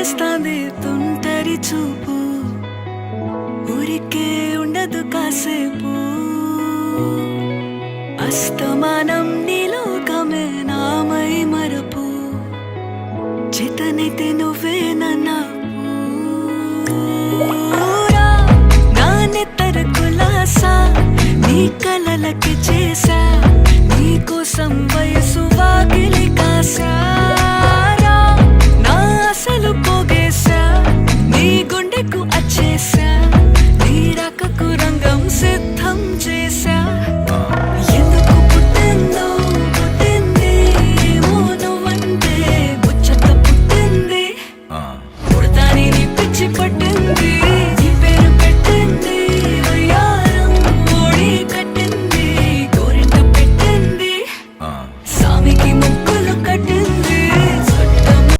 చేస్తాంది తుంటరి చూపు, ఊరికే ఉండదు కాసేపు. అస్తమానం నీలోకమే నామై మరపు, చేతనైతే నువ్వే నన్నా నా నెత్తర కులాసా, నీ కలలకి చేసా, నీ కోసం వయసు వాకిలి కాసా.